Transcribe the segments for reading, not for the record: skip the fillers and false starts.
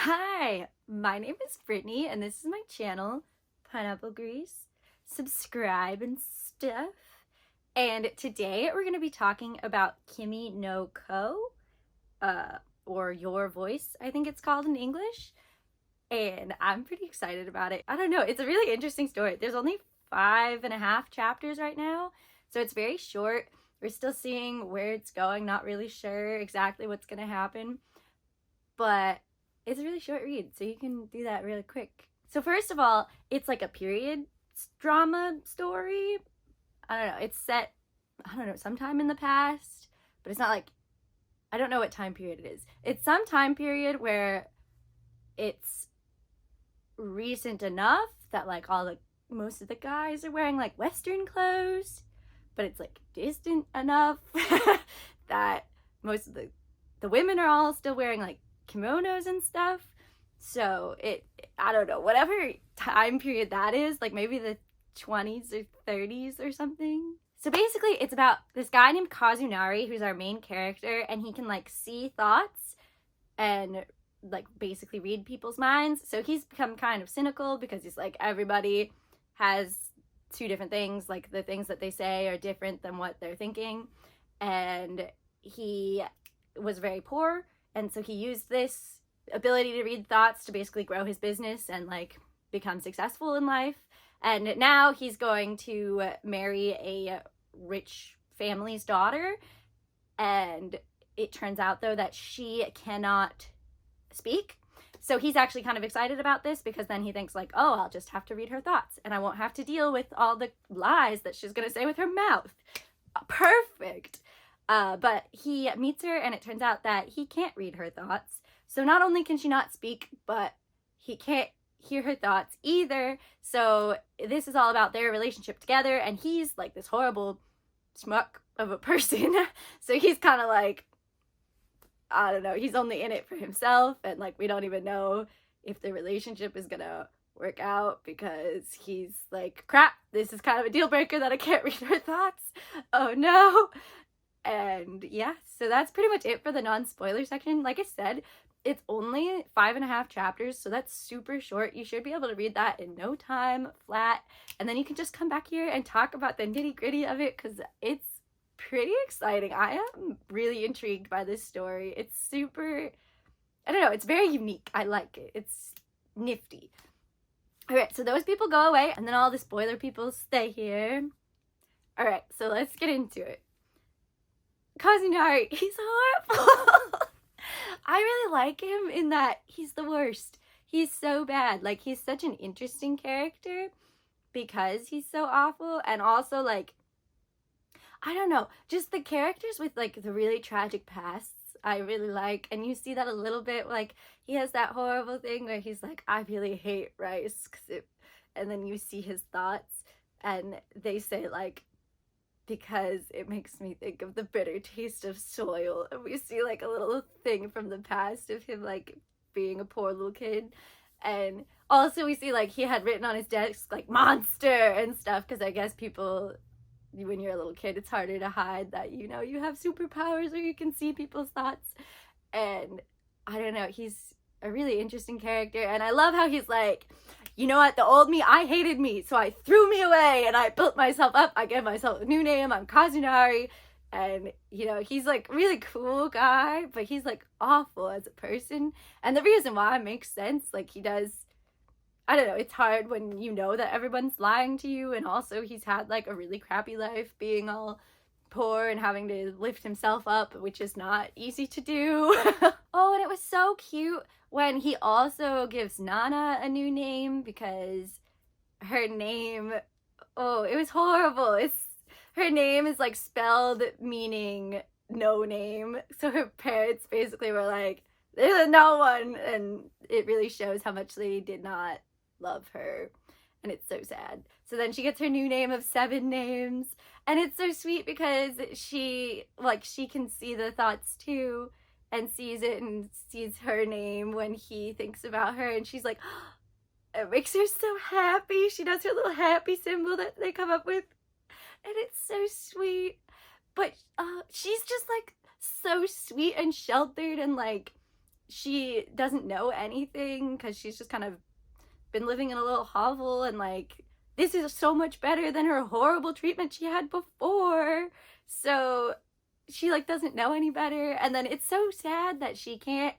Hi, my name is Brittany, and this is my channel, Pineapple Grease. Subscribe and stuff. And today we're going to be talking about Kimi no Ko, or Your Voice, I think it's called in English. And I'm pretty excited about it. I don't know, it's a really interesting story. There's only 5.5 chapters right now, so it's very short. We're still seeing where it's going, not really sure exactly what's going to happen. But it's a really short read, so you can do that really quick. So first of all, it's like a period drama story. I don't know, it's set, sometime in the past, but it's not like, I don't know what time period it is. It's some time period where it's recent enough that like most of the guys are wearing like Western clothes, but it's like distant enough that most of the women are all still wearing like kimonos and stuff. So I don't know, whatever time period that is, like maybe the 20s or 30s or something. So basically it's about this guy named Kazunari, who's our main character, and he can like see thoughts and like basically read people's minds. So he's become kind of cynical because he's like, everybody has two different things, like the things that they say are different than what they're thinking. And he was very poor, and so he used this ability to read thoughts to basically grow his business and like become successful in life. And now he's going to marry a rich family's daughter. And it turns out though that she cannot speak. So he's actually kind of excited about this because then he thinks like, oh, I'll just have to read her thoughts and I won't have to deal with all the lies that she's going to say with her mouth. Perfect. But he meets her and it turns out that he can't read her thoughts. So not only can she not speak, but he can't hear her thoughts either. So this is all about their relationship together, and he's like this horrible schmuck of a person. So he's kind of like, I don't know, he's only in it for himself, and like we don't even know if the relationship is gonna work out because he's like, crap, this is kind of a deal breaker that I can't read her thoughts. Oh no. And yeah, so that's pretty much it for the non-spoiler section. Like I said, it's only 5.5 chapters, so that's super short. You should be able to read that in no time flat, and then you can just come back here and talk about the nitty-gritty of it because it's pretty exciting. I am really intrigued by this story. It's super, I don't know, it's very unique. I like it. It's nifty. Alright, so those people go away, and then all the spoiler people stay here. Alright, so let's get into it. Kazunari, he's horrible. I really like him in that he's the worst. He's so bad. Like, he's such an interesting character because he's so awful. And also, like, I don't know, just the characters with, like, the really tragic pasts I really like. And you see that a little bit, like, he has that horrible thing where he's like, I really hate rice. And then you see his thoughts, and they say, like, because it makes me think of the bitter taste of soil. And we see like a little thing from the past of him like being a poor little kid. And also we see like he had written on his desk like monster and stuff, because I guess people, when you're a little kid, it's harder to hide that, you know, you have superpowers or you can see people's thoughts. And I don't know, he's a really interesting character, and I love how he's like, you know what, the old me, I hated me, so I threw me away and I built myself up. I gave myself a new name. I'm Kazunari. And, you know, he's like really cool guy, but he's like awful as a person. And the reason why makes sense. Like, he does, I don't know, it's hard when you know that everyone's lying to you. And also he's had like a really crappy life being all poor and having to lift himself up, which is not easy to do. Oh, and it was so cute when he also gives Nana a new name, because her name, oh, it was horrible. Her name is like spelled meaning no name. So her parents basically were like, there's no one. And it really shows how much they did not love her. And it's so sad. So then she gets her new name of 7 names. And it's so sweet because she can see the thoughts too, and sees it and sees her name when he thinks about her. And she's like, oh, it makes her so happy. She does her little happy symbol that they come up with. And it's so sweet. But she's just like so sweet and sheltered and like she doesn't know anything because she's just kind of been living in a little hovel, and like this is so much better than her horrible treatment she had before. So she like doesn't know any better, and then it's so sad that she can't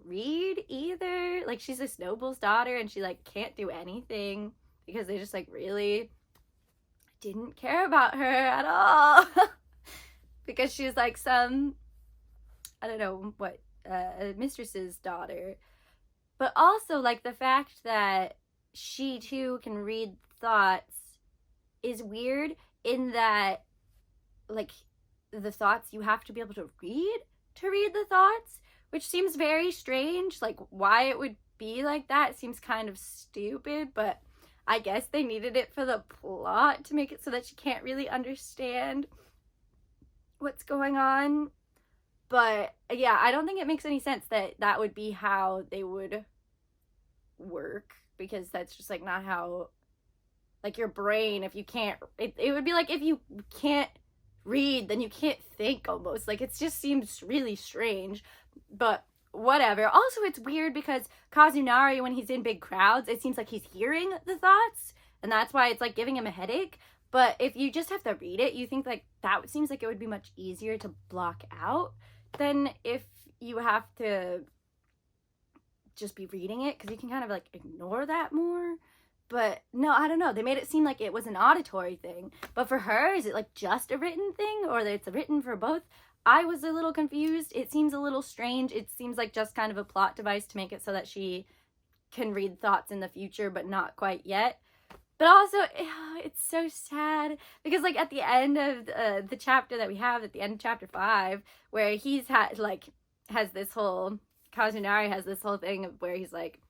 read either. Like she's this noble's daughter and she like can't do anything because they just like really didn't care about her at all. Because she's like some, I don't know what, mistress's daughter. But also like the fact that she too can read thoughts is weird, in that like the thoughts, you have to be able to read the thoughts, which seems very strange. Like why it would be like that seems kind of stupid, but I guess they needed it for the plot to make it so that she can't really understand what's going on. But yeah, I don't think it makes any sense that that would be how they would work, because that's just like not how, like your brain, if you can't, it would be like if you can't read, then you can't think almost. Like it just seems really strange, but whatever. Also, it's weird because Kazunari, when he's in big crowds, it seems like he's hearing the thoughts, and that's why it's like giving him a headache. But if you just have to read it, you think like that seems like it would be much easier to block out than if you have to just be reading it, because you can kind of like ignore that more. But no, I don't know. They made it seem like it was an auditory thing. But for her, is it like just a written thing, or that it's written for both? I was a little confused. It seems a little strange. It seems like just kind of a plot device to make it so that she can read thoughts in the future, but not quite yet. But also, it's so sad because like at the end of the chapter that we have, at the end of chapter 5, where he's has this whole, Kazunari has this whole thing of where he's like,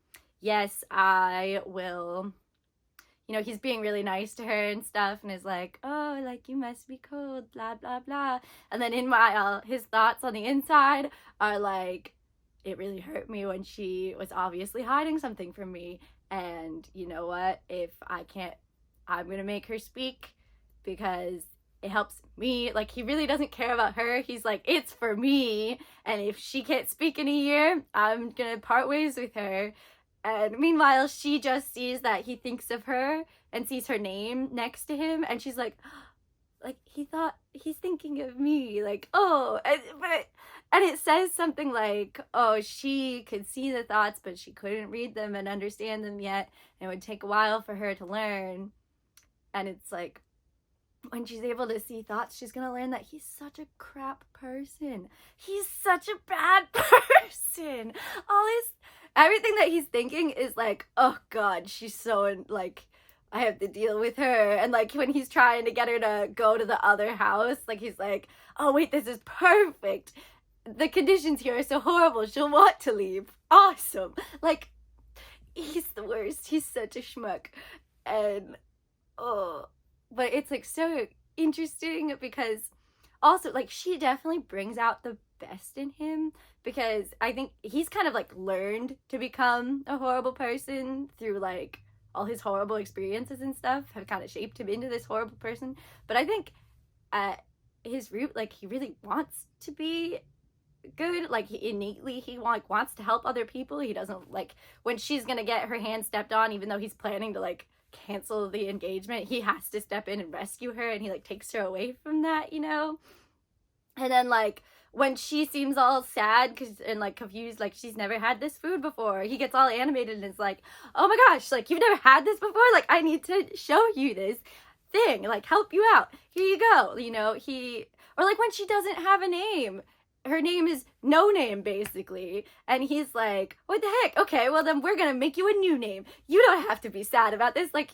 yes, I will, you know, he's being really nice to her and stuff, and is like, oh, like you must be cold, blah, blah, blah. And then meanwhile, his thoughts on the inside are like, it really hurt me when she was obviously hiding something from me. And you know what? If I can't, I'm gonna make her speak because it helps me. Like, he really doesn't care about her. He's like, it's for me. And if she can't speak in a year, I'm gonna part ways with her. And meanwhile, she just sees that he thinks of her and sees her name next to him. And she's like he thought he's thinking of me. Like, oh, and it says something like, oh, she could see the thoughts, but she couldn't read them and understand them yet. And it would take a while for her to learn. And it's like, when she's able to see thoughts, she's gonna learn that he's such a crap person. He's such a bad person. Everything that he's thinking is like, oh God, she's so like, I have to deal with her. And like when he's trying to get her to go to the other house, like he's like, oh wait, this is perfect. The conditions here are so horrible. She'll want to leave. Awesome. Like, he's the worst. He's such a schmuck. And but it's like so interesting because also like she definitely brings out the best in him, because I think he's kind of like learned to become a horrible person through like all his horrible experiences and stuff have kind of shaped him into this horrible person. But I think at his root, like he really wants to be good. Like innately he wants to help other people. He doesn't like when she's gonna get her hand stepped on, even though he's planning to like cancel the engagement, he has to step in and rescue her, and he like takes her away from that, you know. And then like when she seems all sad and like confused, like she's never had this food before, he gets all animated and is like, oh my gosh, like you've never had this before, like I need to show you this thing, like help you out, here you go, you know. Or like when she doesn't have a name, her name is no name basically, and he's like, what the heck, okay, well then we're gonna make you a new name, you don't have to be sad about this. Like,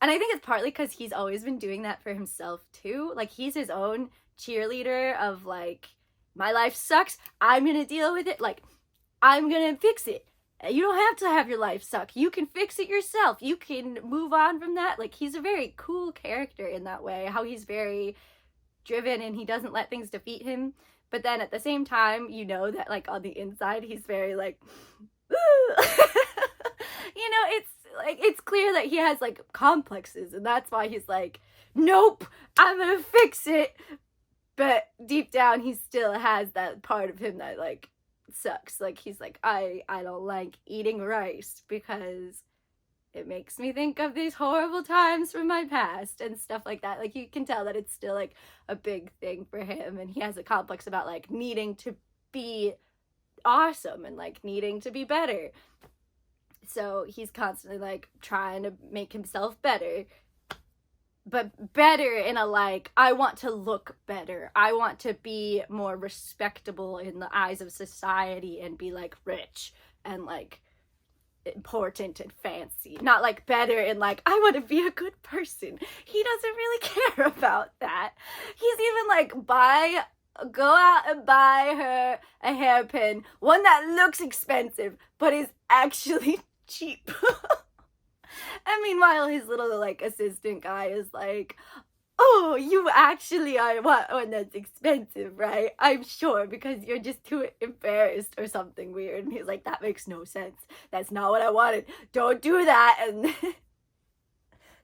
and I think it's partly because he's always been doing that for himself too. Like he's his own cheerleader of like, my life sucks, I'm gonna deal with it, like I'm gonna fix it. You don't have to have your life suck, you can fix it yourself, you can move on from that. Like he's a very cool character in that way, how he's very driven and he doesn't let things defeat him. But then at the same time, you know that like on the inside he's very like you know, it's clear that he has like complexes, and that's why he's like, nope, I'm gonna fix it. But deep down he still has that part of him that like sucks. Like, he's like, I don't like eating rice because it makes me think of these horrible times from my past and stuff like that. Like, you can tell that it's still like a big thing for him, and he has a complex about like needing to be awesome and like needing to be better. So he's constantly like trying to make himself better, but better in a like, I want to look better, I want to be more respectable in the eyes of society and be like rich and like important and fancy, not like better and like, I want to be a good person. He doesn't really care about that. He's even like, go out and buy her a hairpin, one that looks expensive but is actually cheap. And meanwhile his little like assistant guy is like, oh, you actually are one that's expensive, right? I'm sure, because you're just too embarrassed or something weird. And he's like, that makes no sense. That's not what I wanted. Don't do that. And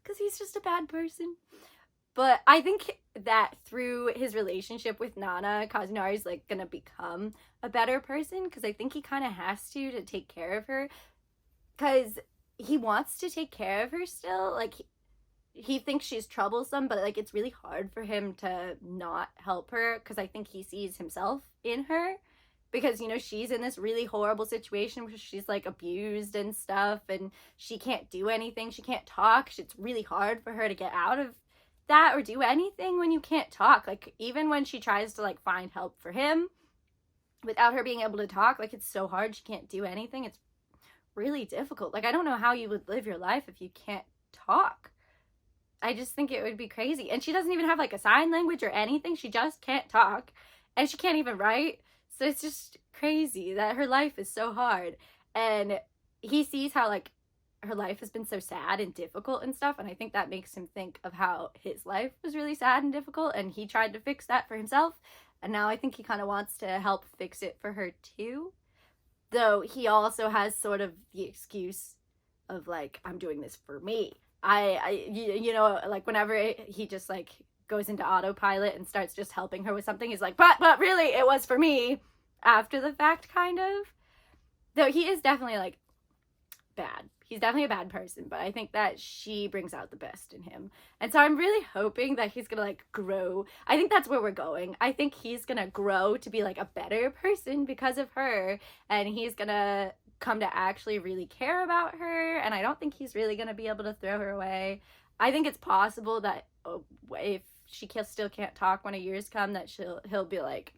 because he's just a bad person. But I think that through his relationship with Nana, Kazunari's like gonna become a better person, because I think he kind of has to take care of her, because he wants to take care of her still. Like, he thinks she's troublesome, but like it's really hard for him to not help her, because I think he sees himself in her, because, you know, she's in this really horrible situation where she's like abused and stuff, and she can't do anything, she can't talk. It's really hard for her to get out of that or do anything when you can't talk. Like, even when she tries to like find help for him without her being able to talk, like, it's so hard, she can't do anything. It's really difficult. Like, I don't know how you would live your life if you can't talk. I just think it would be crazy. And she doesn't even have like a sign language or anything. She just can't talk, and she can't even write. So it's just crazy that her life is so hard. And he sees how like her life has been so sad and difficult and stuff, and I think that makes him think of how his life was really sad and difficult, and he tried to fix that for himself, and now I think he kind of wants to help fix it for her too. Though he also has sort of the excuse of like, I'm doing this for me. You know, like whenever he just like goes into autopilot and starts just helping her with something, he's like, but really it was for me, after the fact, kind of. Though he is definitely like bad. He's definitely a bad person, but I think that she brings out the best in him. And so I'm really hoping that he's gonna like grow. I think that's where we're going. I think he's gonna grow to be like a better person because of her, and he's gonna come to actually really care about her, and I don't think he's really gonna be able to throw her away. I think it's possible that if she still can't talk when a year's come, that he'll be like,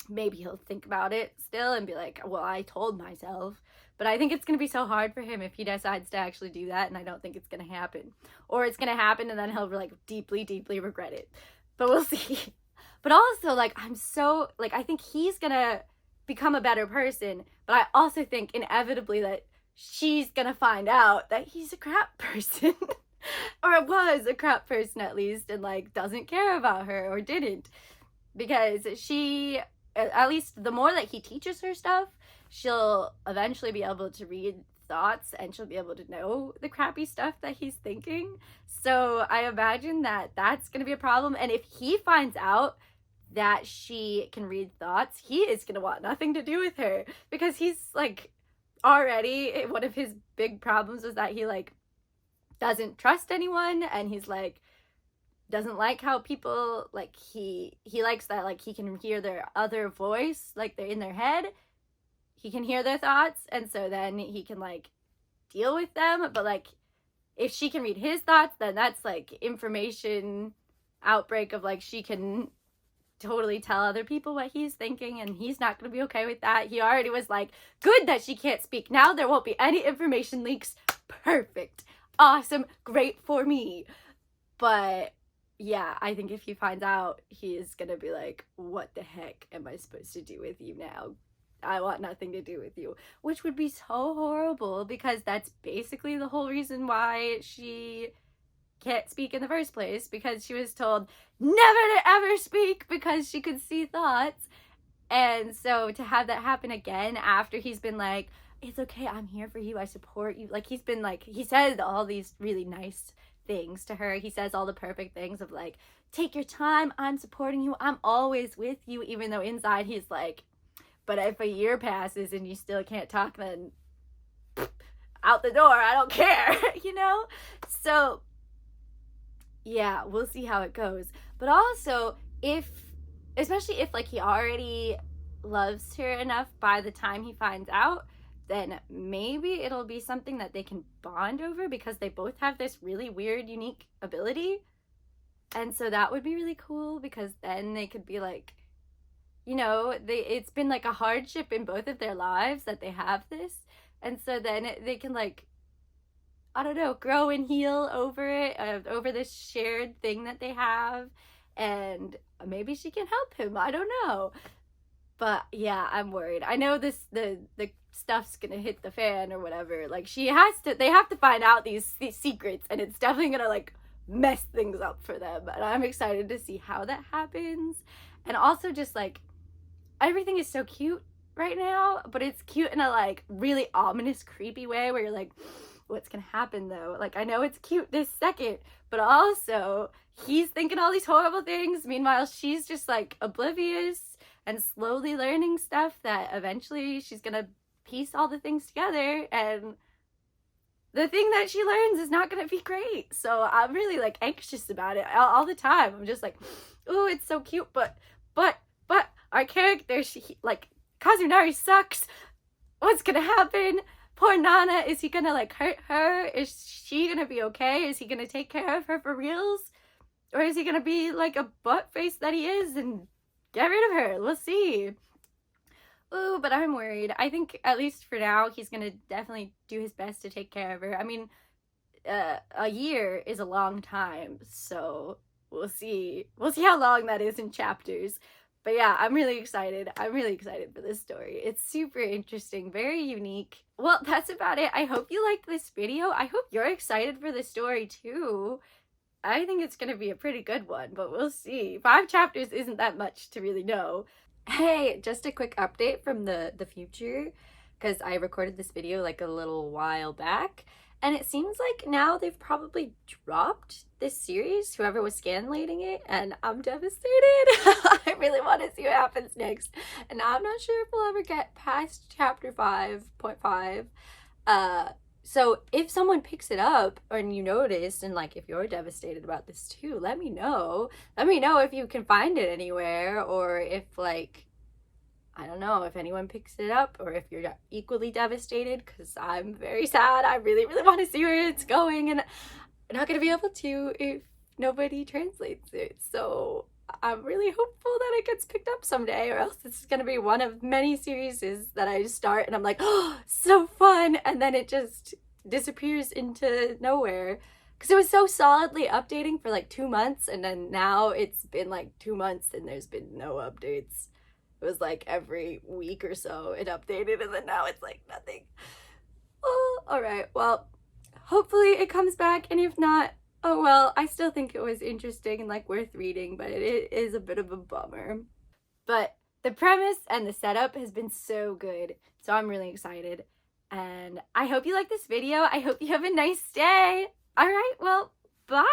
maybe he'll think about it still and be like, well, I told myself. But I think it's going to be so hard for him if he decides to actually do that, and I don't think it's going to happen. Or it's going to happen and then he'll like deeply, deeply regret it. But we'll see. But also, like, I'm so, like, I think he's going to become a better person, but I also think inevitably that she's going to find out that he's a crap person. Or was a crap person at least, and like doesn't care about her, or didn't. Because she, at least the more that he teaches her stuff, she'll eventually be able to read thoughts, and she'll be able to know the crappy stuff that he's thinking. So I imagine that that's going to be a problem. And if he finds out that she can read thoughts, he is going to want nothing to do with her, because he's like, already one of his big problems was that he like doesn't trust anyone, and he's like doesn't like how people like he likes that like he can hear their other voice, like they're in their head, he can hear their thoughts, and so then he can like deal with them. But like if she can read his thoughts, then that's like information outbreak of like she can totally tell other people what he's thinking, and he's not going to be okay with that. He already was like, good that she can't speak, now there won't be any information leaks, perfect, awesome, great for me. But yeah, I think if he finds out, he is going to be like, what the heck am I supposed to do with you now? I want nothing to do with you. Which would be so horrible, because that's basically the whole reason why she can't speak in the first place, because she was told never to ever speak because she could see thoughts. And so to have that happen again after he's been like, it's okay, I'm here for you, I support you. Like he's been like, he said all these really nice things to her. He says all the perfect things of like, take your time, I'm supporting you, I'm always with you, even though inside he's like, But if a year passes and you still can't talk, then out the door, I don't care, you know? So, yeah, we'll see how it goes. But also, especially if, like, he already loves her enough by the time he finds out, then maybe it'll be something that they can bond over because they both have this really weird, unique ability. And so that would be really cool because then they could be like, you know, it's been like a hardship in both of their lives that they have this. And so then they can, like, I don't know, grow and heal over it, over this shared thing that they have. And maybe she can help him. I don't know. But yeah, I'm worried. I know the stuff's gonna hit the fan or whatever. Like, they have to find out these secrets, and it's definitely gonna, like, mess things up for them. And I'm excited to see how that happens. And also just, like, everything is so cute right now, but it's cute in a, like, really ominous, creepy way where you're like, what's gonna happen though? Like, I know it's cute this second, but also he's thinking all these horrible things. Meanwhile, she's just, like, oblivious and slowly learning stuff that eventually she's gonna piece all the things together, and the thing that she learns is not gonna be great. So I'm really, like, anxious about it all the time. I'm just like, ooh, it's so cute, but our character, like, Kazunari sucks. What's gonna happen? Poor Nana, is he gonna, like, hurt her? Is she gonna be okay? Is he gonna take care of her for reals? Or is he gonna be like a butt face that he is and get rid of her? We'll see. Ooh, but I'm worried. I think, at least for now, he's gonna definitely do his best to take care of her. I mean, a year is a long time, so we'll see. We'll see how long that is in chapters. But yeah, I'm really excited. I'm really excited for this story. It's super interesting, very unique. Well, that's about it. I hope you liked this video. I hope you're excited for the story too. I think it's gonna be a pretty good one, but we'll see. 5 chapters isn't that much to really know. Hey, just a quick update from the future, because I recorded this video like a little while back, and it seems like now they've probably dropped this series, whoever was scanlating it, and I'm devastated. I really want to see what happens next, and I'm not sure if we'll ever get past chapter 5.5. So if someone picks it up and you noticed, and, like, if you're devastated about this too, let me know. Let me know if you can find it anywhere, or if, like, I don't know, if anyone picks it up, or if you're equally devastated, because I'm very sad. I really, really want to see where it's going, and I'm not going to be able to if nobody translates it. So I'm really hopeful that it gets picked up someday, or else this is going to be one of many series that I start and I'm like, oh, so fun, and then it just disappears into nowhere. Because it was so solidly updating for like 2 months, and then now it's been like 2 months and there's been no updates. It was like every week or so it updated, and then now it's like nothing. Oh, alright, well, hopefully it comes back, and if not, oh well, I still think it was interesting and, like, worth reading, but it is a bit of a bummer. But the premise and the setup has been so good, so I'm really excited. And I hope you like this video. I hope you have a nice day. Alright, well, bye!